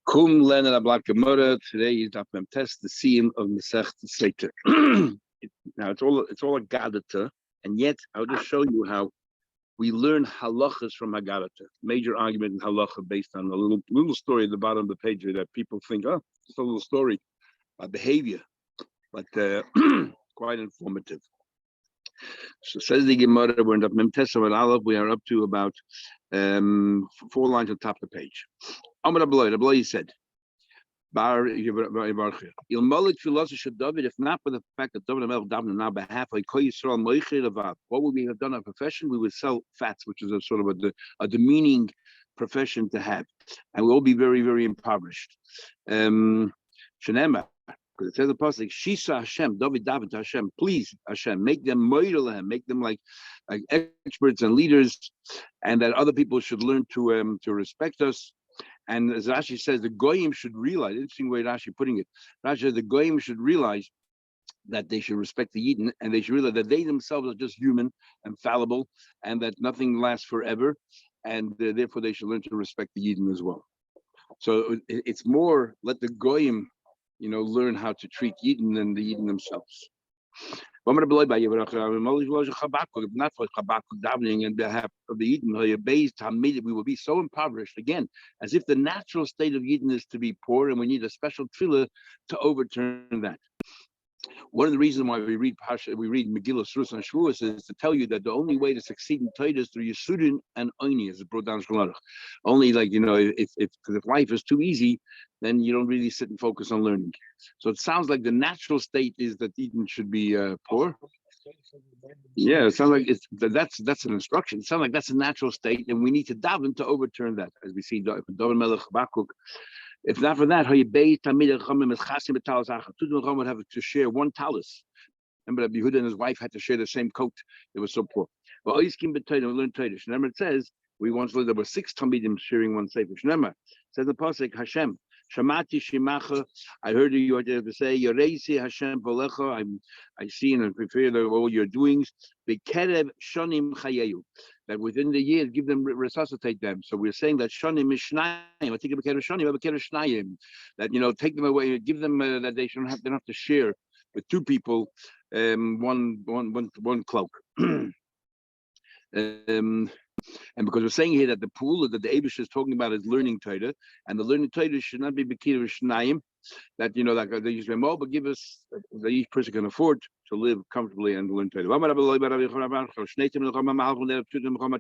Kum Leonard Ablat Gemara. Today is Daf Mem Tes, the Siyum of Masech Sotah. Now it's all a Gadata, and yet I'll just show you how we learn halachas from Haggadata. Major argument in halacha based on a little story at the bottom of the page that people think, oh, it's a little story about behavior, but quite informative. So says the Gemara, we're in Daf Mem Tes and Aleph. We are up to about 4 lines on top of the page. Amar Abulai said, if not for the fact that David davened on our behalf, what would we have done our profession? We would sell fats, which is a sort of a demeaning profession to have, and we'll be very, very impoverished. Shenema, because it says the pasuk, Shisa Hashem, David davened to Hashem, please Hashem, make them moidel, make them like experts and leaders, and that other people should learn to respect us. And as Rashi says, the goyim should realize, interesting way Rashi putting it, Rashi says the goyim should realize that they should respect the Yidden, and they should realize that they themselves are just human and fallible, and that nothing lasts forever, and therefore they should learn to respect the Yidden as well. So it's more, let the goyim, learn how to treat Yidden than the Yidden themselves. If not for davening on behalf of the Yidden, we will be so impoverished again, as if the natural state of Yidden is to be poor, and we need a special tefillah to overturn that. One of the reasons why we read Megillah, Surus, and Shavuos is to tell you that the only way to succeed in Torah is through Yesudin and Oini, as it brought down Shulchan Aruch. Only if life is too easy, then you don't really sit and focus on learning. So it sounds like the natural state is that Eden should be poor. Yeah, it sounds like that's an instruction. It sounds like that's a natural state, and we need to daven to overturn that, as we see David Melech Habakkuk. If not for that, Two would have to share one talus. Remember that Yehuda and his wife had to share the same coat. They were so poor. Well, we learn Torah. Remember, it says we once learned there were 6 talmidim sharing one sefer. Remember, it says the pasuk Hashem. Shamati Shimacha, I heard you had to say, Yoreisi Hashem Volecha, I see and prefer all your doings. Bekerev Shonim Chayeyu, that within the year give them, resuscitate them. So we're saying that Shonim is Shnayim. I think of Bekerev Shonim, Bekerev Shnayim, that take them away, give them that they don't have to share with 2 people, one cloak. And because we're saying here that the pool that the Eibush is talking about is learning Torah, and the learning Torah should not be Bekir Shnayim, that like they use them all, but give us that each person can afford to live comfortably and learn Torah.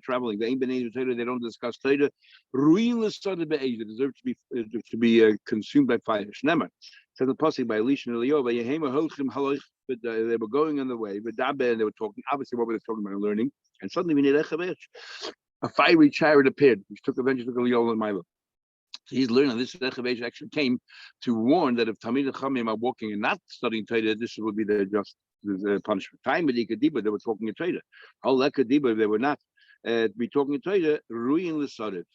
Traveling, they don't discuss Torah. They deserve to be consumed by fire. Said the pasuk by Elisha and Eliyahu, they were going on the way, and they were talking. Obviously, what were they talking about? Learning. And suddenly, a fiery chariot appeared, which took Eliyahu and Milo. So he's learning this Rechavesh actually came to warn that if Talmidei Chachamim are walking and not studying Torah, this would be the just punishment. Time with Ikadiba, they were talking in Torah. All Ikadiba, they were not be talking in Torah. Ruin l'sarev,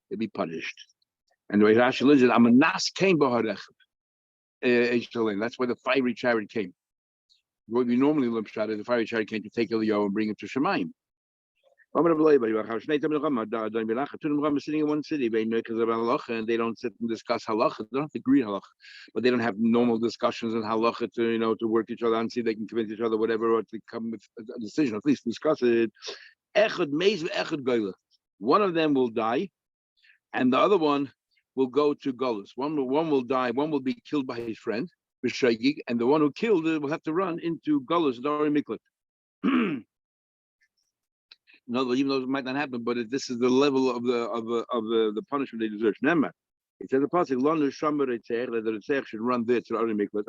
they'd be punished. And the way Rashi learns it, Amanas came b'harechav. That's where the fiery chariot came. What we normally learn is the fiery chariot came to take Eliyahu and bring him to Shemaim. Sitting in one city, and they don't sit and discuss halacha. They don't have to agree halacha, but they don't have normal discussions on halacha to work each other and see if they can convince each other, whatever, or to come with a decision. At least discuss it. One of them will die, and the other one will go to Golus. One will die. One will be killed by his friend, and the one who killed will have to run into Golus, Dori Miklat. No, even though it might not happen, but this is the level of the punishment they deserve. Remember, it says the pasuk, that the Ritzach should run there to the Ari Miklat.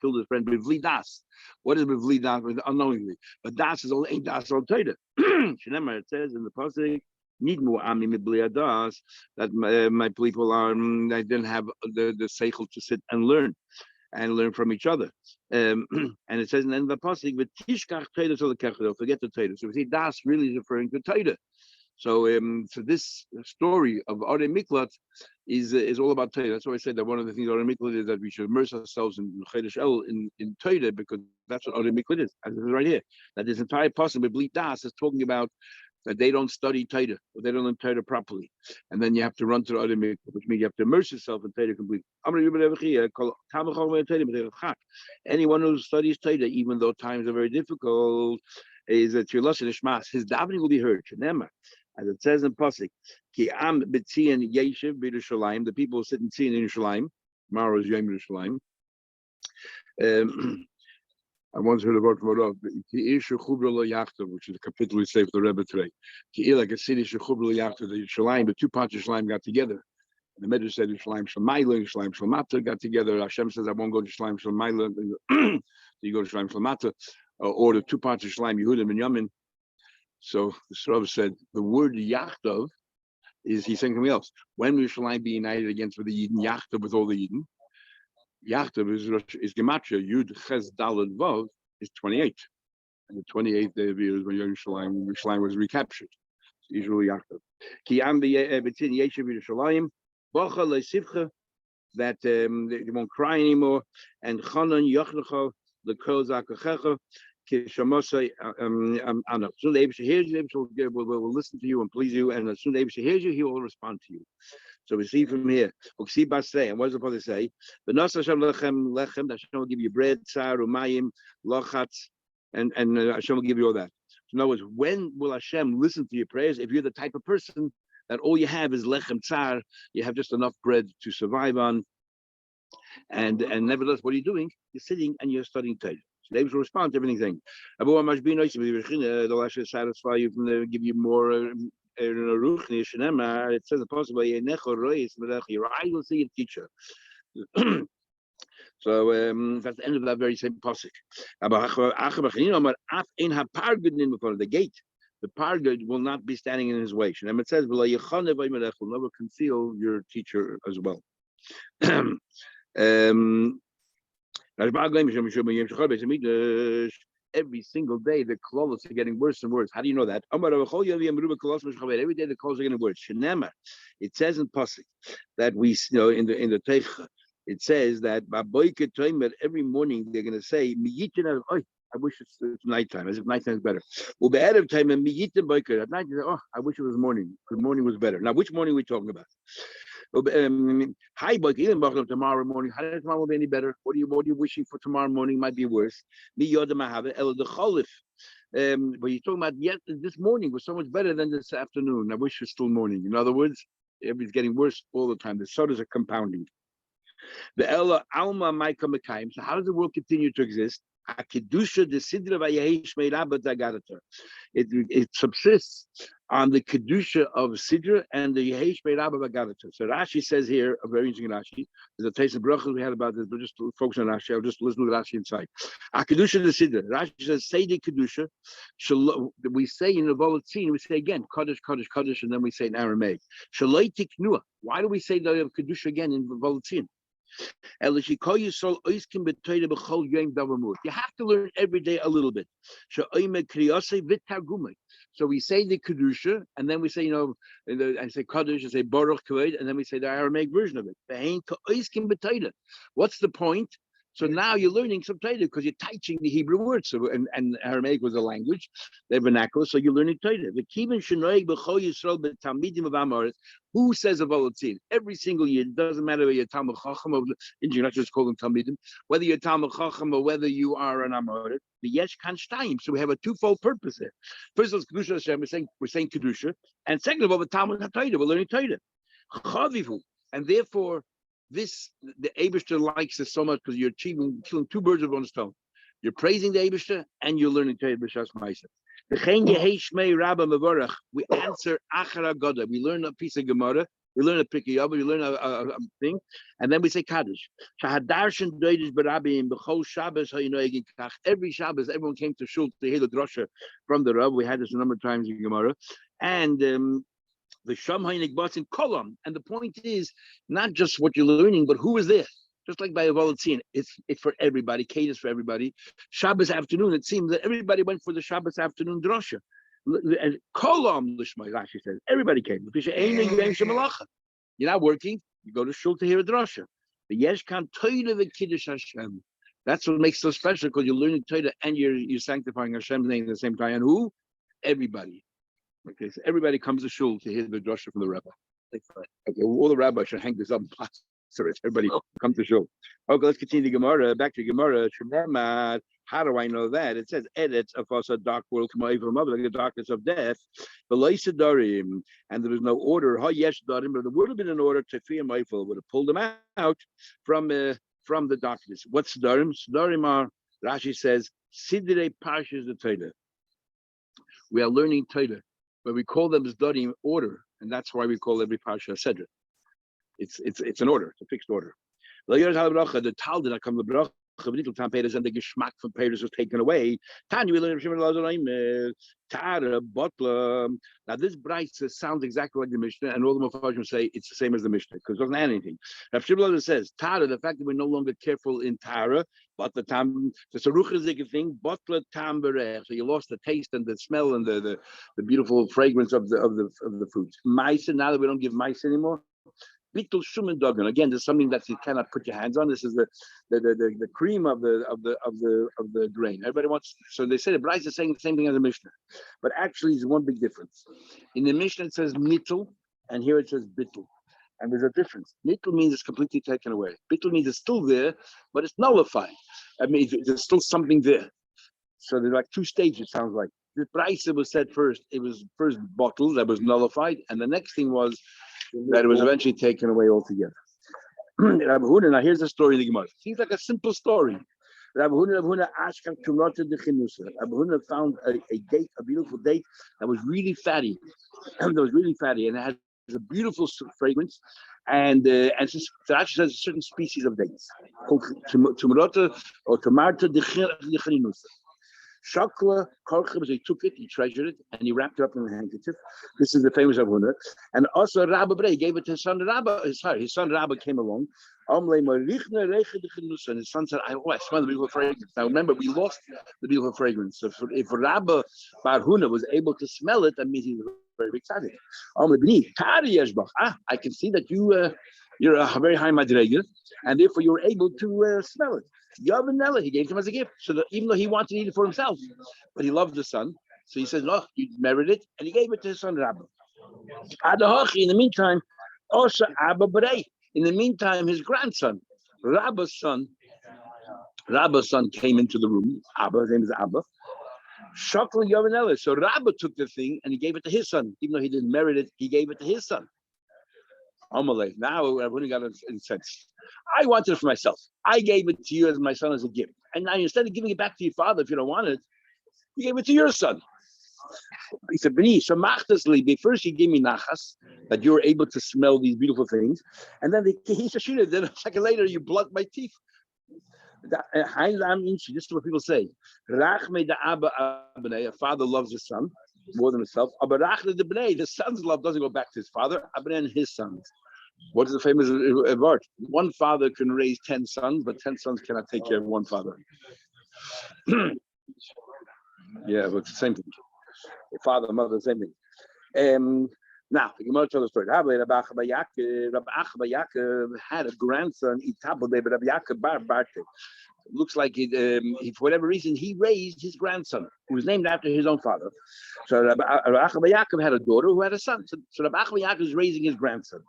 Killed his friend b'vli das. What is b'vli das? Unknowingly, but das is only das on Torah. Remember, it says in the pasuk, that my people they didn't have the seichel to sit and learn from each other. And it says in the end of the pasuk, forget the Torah. So we see das really is referring to Torah. So this story of Arei Miklat is all about Torah. That's why I said that one of the things of Arei Miklat is that we should immerse ourselves in Chodesh El in Torah, because that's what Arei Miklat is. As it is right here, that this entire pasuk with Blit Das is talking about that they don't study Torah, or they don't learn Torah properly, and then you have to run to the other mikveh, which means you have to immerse yourself in Torah completely. Anyone who studies Torah, even though times are very difficult, is that your loss in Ishmas, his davening will be heard. As it says in Pasuk, Ki am b'tzion yeshiv b'Yerushalayim, the people sit and see in Yerushalayim. Tomorrow is Yom Yerushalayim. I once heard about Rav, which is a capital we say for the Rebbe today. Like a city, the Yerushalayim, the two parts of Yerushalayim got together. The Medrash said Yerushalayim Shalmaila, Yerushalayim Shalmata got together. Hashem says, I won't go to Yerushalayim Shalmaila. So you go to Yerushalayim Shalmata, or the two parts of Yerushalayim, Yehudim and Yamin. So the Rav said the word Yachtov is, he's saying something else. When will Yerushalayim be united against with the Yidden, Yachtov with all the Yidden? Yachtov is Gematria, Yud Ches Daled Vav is 28. And the 28th day of year is when Yerushalayim was recaptured. It's usually Yachtov. Ki am b'tzin yeshiv Yerushalayim, bocha le'sivcha, that they won't cry anymore, and Chanan Yochnecha, the Kol Zakachecha, Ki Shamosai Anach. Soon the Eibusha hears you, the Eibusha will listen to you and please you, and as soon as the Eibusha hears you, he will respond to you. So we see from here, and what is it supposed to say? The Nas Hashem lechem, lechem, Hashem will give you bread, tsar, umayim, lochatz, and Hashem will give you all that. So in other words, when will Hashem listen to your prayers? If you're the type of person that all you have is lechem, tsar, you have just enough bread to survive on, and nevertheless, what are you doing? You're sitting and you're studying Torah. So they will respond to everything saying, they'll actually satisfy you from there, give you more. It says possible your eye will see your teacher. So that's the end of that very same pasuk. The gate, the pargud will not be standing in his way. And it says will never conceal your teacher as well. Every single day the clothes are getting worse and worse. How do you know that? Every day the clothes are getting worse. It says in Pasuk that we in the Teicha, it says that every morning they're going to say, I wish it's nighttime, as if nighttime is better. At night, they say, I wish it was morning, because morning was better. Now, which morning are we talking about? Hi, tomorrow morning. How does tomorrow be any better? What are you wishing for tomorrow morning? Might be worse. But you're talking about this morning was so much better than this afternoon. I wish it's still morning. In other words, it's getting worse all the time. The sodas are compounding. The Ella Alma Maika Mekayim. So how does the world continue to exist? It subsists on the kedusha of sidra and the yehesh meirabah b'gadatar. So Rashi says here, a very interesting Rashi. There's a taste of brachas we had about this, but just to focus on Rashi, I'll just listen to Rashi inside. A kedusha the sidra. Rashi says, say the kedusha. We say in the volatzin, we say again, kaddish, kaddish, kaddish, and then we say in Aramaic. Shaloi tiknua. Why do we say the kedusha again in volatzin? You have to learn every day a little bit. So we say the kedusha, and then we say, I say kaddish, I say baruch kavod, and then we say the Aramaic version of it. What's the point? So now you're learning some Torah because you're teaching the Hebrew words. So and Aramaic was a language, the vernacular. So you're learning Torah. The kivin shenoig b'chol Yisrael b'talmidim of Amoris. Who says of volatzin? Every single year. It doesn't matter whether you're Talmud Chacham or you're not just calling talmidim. Whether you're Talmud Chacham or whether you are an Amoris. The yesh kan shtayim. So we have a twofold purpose there. First of all, kedusha Hashem. We're saying kedusha, and second of all, the Talmud HaTorah. We're learning Torah. Chavivu, and therefore. The Eibishter likes this so much because you're killing two birds with one stone. You're praising the Eibishter and you're learning Torah b'shas ma'aseh. We answer Achara Goda. We learn a piece of Gemara, we learn a Pikiyah, we learn a thing, and then we say Kaddish. Every Shabbos, everyone came to Shul to hear the drasha from the Rav. We had this a number of times in Gemara, and the Shamhainik Bas in Kolam. And the point is not just what you're learning, but who is there? Just like by a volatzin, it's for everybody, cadence for everybody. Shabbos afternoon, it seems that everybody went for the Shabbos afternoon drasha. And Kolam Lishmai, Rashi says, everybody came. You're not working, you go to shul to hear a drasha. The Yesh Kan Torah v'Kiddush Hashem. That's what makes it so special, because you're learning Torah and you're sanctifying Hashem's name at the same time. And who? Everybody. Okay, so everybody comes to shul to hear the drasha from the rabbi. Okay, all the rabbis should hang this up and plaster it. Everybody come to shul. Okay, let's continue the Gemara. Back to Gemara. How do I know that? It says, edits of us a dark world, like the darkness of death. And there was no order. But there would have been an order to fear Meifel, would have pulled them out from the darkness. What's Darim? Darim are, Rashi says, Sidrei Parshas the Torah. We are learning Torah, but we call them Darim order, and that's why we call every Parsha Sedra. It's an order, it's a fixed order. The Tal did not come to bracha. And the geschmack from Peres was taken away. Tanya, we learn Tara, Butler. Now this Brisa sounds exactly like the Mishnah, and all the Mepharshim say it's the same as the Mishnah because it doesn't add anything. Rav Shimon says Tara, the fact that we're no longer careful in Tara, but the tam, the saruchazik thing, Butler tam berech. So you lost the taste and the smell and the beautiful fragrance of the fruits. Mice, now that we don't give mice anymore. Bittul shumen dogan. Again, there's something that you cannot put your hands on. This is the cream of the grain. Everybody wants. So they say the Bryce is saying the same thing as the Mishnah, but actually, there's one big difference. In the Mishnah, it says mittul, and here it says bittul, and there's a difference. Mittul means it's completely taken away. Bittul means it's still there, but it's nullified. I mean, there's still something there. So there's like two stages. Sounds like the Bryce was said first. It was first bottled, that was nullified, and the next thing was that it was eventually taken away altogether. Rabbi Huna, now here's the story of the Gemara. Seems like a simple story. Rabbi Huna found a date, a beautiful date that was really fatty. And it had a beautiful fragrance. And since actually has a certain species of dates called Tumrata or Tomarta Dichrinusa. Shakla Karchim, he took it, he treasured it, and he wrapped it up in a handkerchief. This is the famous Avuna. And also Rabbi Brei gave it to his son Rabbi. His son Rabbi came along. And his son said, I smell the beautiful fragrance. Now remember, we lost the beautiful fragrance. So if Rabbi Bar Huna was able to smell it, that means he was very excited. I can see that you're a very high madrega, and therefore you're able to smell it. Yavanella, he gave him as a gift. So that even though he wanted to eat it for himself, but he loved the son, so he says, "No, you merited it," and he gave it to his son Rabbi. In the meantime, also Abba Berei. In the meantime, his grandson, Rabba's son, came into the room. Abba, his name is Abba. Shakla Yavanella. So Rabba took the thing and he gave it to his son, even though he didn't merit it. He gave it to his son. Amalei. Now everybody got incensed. I wanted it for myself. I gave it to you as my son as a gift. And now instead of giving it back to your father if you don't want it, you gave it to your son. He said, B'ni, so machtasli, first you gave me nachas, that you were able to smell these beautiful things. And then he said, then a second later you blood my teeth. This is what people say. A father loves his son more than himself. The son's love doesn't go back to his father, and his sons. What is the famous word? One father can raise 10 sons, but 10 sons cannot take care of one father. Yeah, but it's the same thing. The father, mother, same thing. Now, the Gemara tells the story. Rabbi Achba Yaakov had a grandson, Rabbi Yaakov Bar Barte. Looks like he, for whatever reason, he raised his grandson, who was named after his own father. So Rabbi Achba Yaakov had a daughter who had a son. So Rabbi Achba Yaakov is raising his grandson.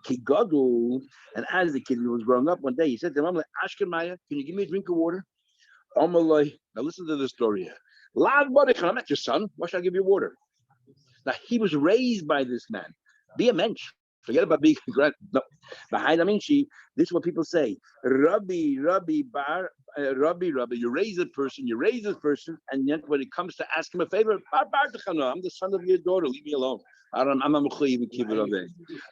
And as the kid was growing up, one day he said to him, Ashken Maya, can you give me a drink of water? Now listen to the story here. I'm not your son. Why should I give you water? Now he was raised by this man. Be a mensch. Forget about being grand. No. This is what people say. Rabbi, you raise a person, and yet when it comes to ask him a favor, I'm the son of your daughter, leave me alone. So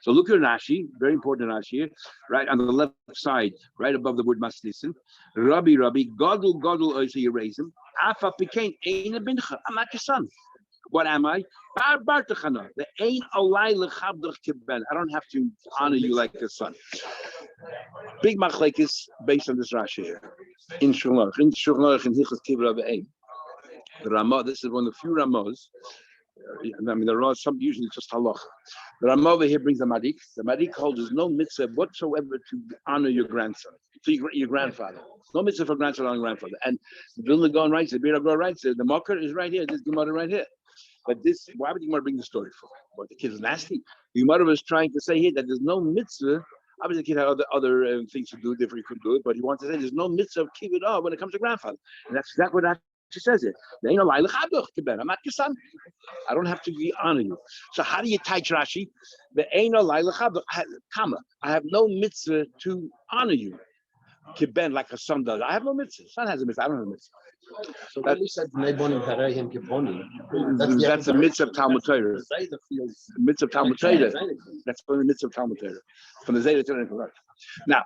look at Rashi, very important Rashi here, right on the left side, right above the word masnisin. Rabbi, Godel, so you raise him. Afa Pikain, I'm not your son. What am I? I don't have to honor you like a son. Big machlekes based on this Rashi here. In Shulchan Aruch, in Hilchos Kibbur Ein. The Ramah, this is one of the few Ramahs. I mean, there are some usually just halacha. The Ramah over here brings the Madik. The Madik holds there's no mitzvah whatsoever to honor your grandson, to your grandfather. No mitzvah for grandson on grandfather. And the Vilna Gaon writes, the Bira Gaon writes, the Makar is right here. This Gemara right here. But this, why would the Gemara bring the story for? What, the kid is nasty? The Gemara was trying to say here that there's no mitzvah. Obviously, the kid had other things to do, different, he couldn't do it, but he wanted to say there's no mitzvah of kibbutz when it comes to grandfather. And that's exactly what she says it. I'm not your son. I don't have to honor you. So how do you tie Rashi? I have no mitzvah to honor you. Kiben, like a son does. I have no mitzvah. Son has a mitzvah. I don't have a mitzvah. So when you said that's the mitzvah of Talmud Torah. Mitzvah of Talmud Torah. That's from the mitzvah of Talmud Torah. From the Zayda Torah. Now,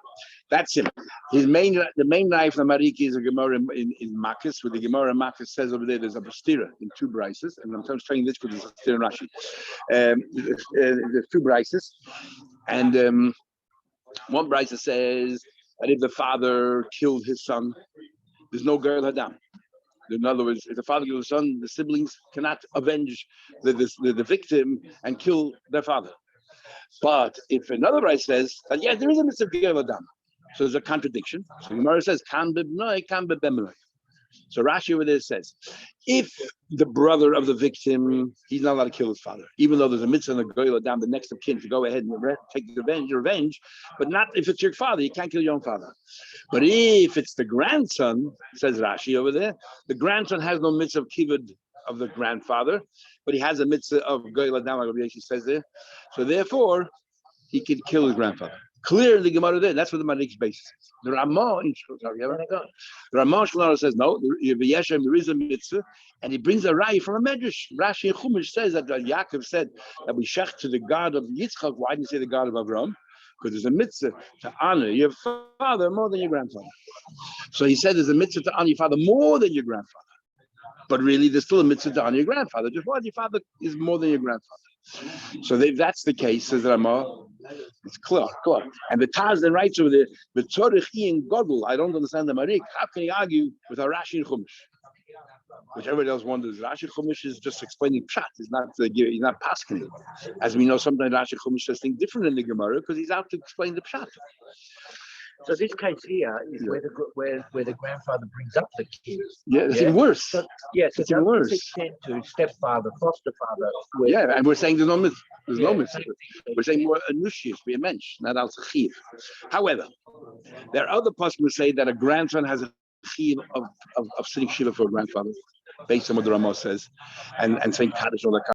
that's him. The main knife of Mariki is a Gemara in Makis, where the Gemara in Makis says over there's a bastira in two brises, and I'm saying this because it's a bastira in Rashi. There's two brises, and one brise says that if the father killed his son, there's no girl hadam. In other words, if the father kills his son, the siblings cannot avenge the victim and kill their father. But if another brise says that yes, there is a mitzvah girl hadam, so there's a contradiction. So the Gemara says kan b'bnoi, kan b'bemroi. So Rashi over there says, if the brother of the victim, he's not allowed to kill his father, even though there's a mitzvah and a goyla down the next of kin to go ahead and take revenge, but not if it's your father, you can't kill your own father. But if it's the grandson, says Rashi over there, the grandson has no mitzvah of kivud of the grandfather, but he has a mitzvah of goyla down, like Rashi says there. So therefore, he can kill his grandfather. Clearly, Gemara there. That's what the Malik's basis is. The Ramah says no. There is a mitzvah, and he brings a rai from a medrash. Rashi and Chumash says that Yaakov said that we shech to the God of Yitzchak. Why didn't he say the God of Avraham? Because there's a mitzvah to honor your father more than your grandfather. So he said there's a mitzvah to honor your father more than your grandfather. But really, there's still a mitzvah to honor your grandfather. Just why your father is more than your grandfather. So if that's the case, says Ramah, it's clear. And the Taz then writes over there, the Tzorich in Godel. I don't understand the Marik. How can he argue with a Rashi and Chumash? Which everybody else wonders. Rashi and Chumash is just explaining pshat. He's not pasking. As we know, sometimes Rashi and Chumash does things different in the Gemara because he's out to explain the pshat. So this case here is where the grandfather brings up the kid. Yeah, it's even worse. So, yes, it's even worse. Extend to stepfather, foster father. Yeah, and we're saying there's no mitzvah. No mitzvah. We're saying more anushis, be a mensch, not al chiv. However, there are other poskim who say that a grandson has a chiv of sitting shiva for a grandfather, based on what the Ramah says, and saying kaddish all that.